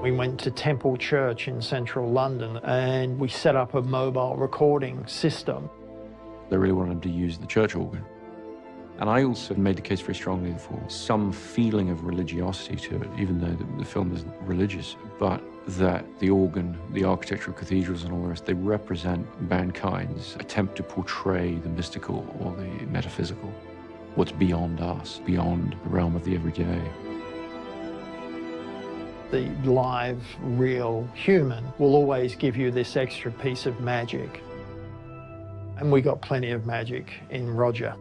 We went to Temple Church in central London and we set up a mobile recording system. They really wanted him to use the church organ. And I also made the case very strongly for some feeling of religiosity to it, even though the film isn't religious, but that the organ, the architecture of cathedrals and all the rest, they represent mankind's attempt to portray the mystical or the metaphysical, what's beyond us, beyond the realm of the everyday. The live, real human will always give you this extra piece of magic. And we got plenty of magic in Roger.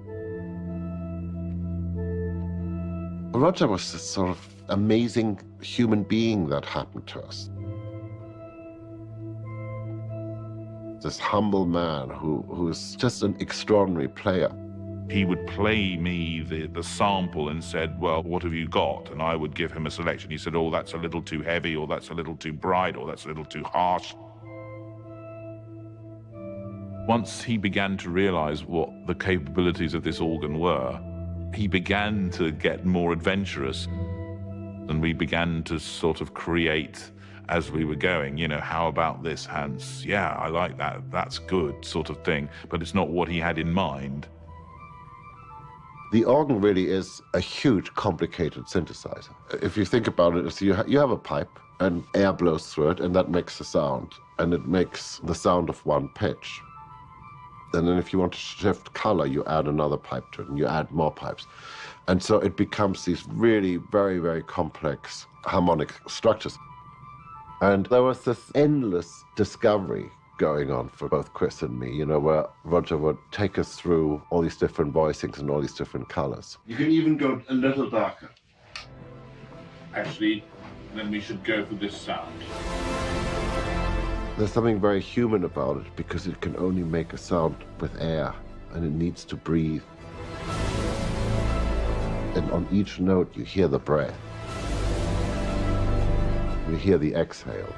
Roger was this sort of amazing human being that happened to us. This humble man who is just an extraordinary player. He would play me the sample and said, well, what have you got? And I would give him a selection. He said, oh, that's a little too heavy, or that's a little too bright, or that's a little too harsh. Once he began to realize what the capabilities of this organ were, he began to get more adventurous, and we began to sort of create as we were going. You know, how about this, Hans? Yeah, I like that. That's good, sort of thing. But it's not what he had in mind. The organ really is a huge, complicated synthesizer. If you think about it, so you have a pipe, and air blows through it, and that makes a sound, and it makes the sound of one pitch. And then if you want to shift color, you add another pipe to it, and you add more pipes. And so it becomes these really very, very complex harmonic structures. And there was this endless discovery going on for both Chris and me, you know, where Roger would take us through all these different voicings and all these different colors. You can even go a little darker. Actually, then we should go for this sound. There's something very human about it because it can only make a sound with air, and it needs to breathe. And on each note, you hear the breath. You hear the exhale.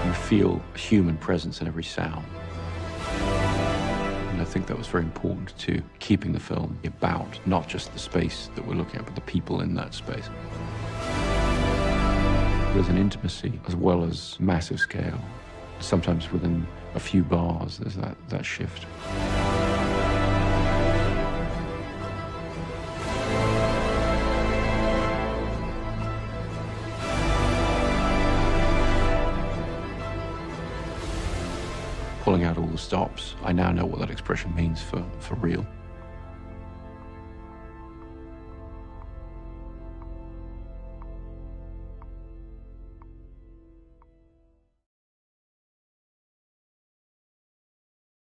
You feel a human presence in every sound. And I think that was very important to keeping the film about not just the space that we're looking at, but the people in that space. There's an intimacy as well as massive scale. Sometimes within a few bars, there's that shift. Pulling out all the stops, I now know what that expression means for real.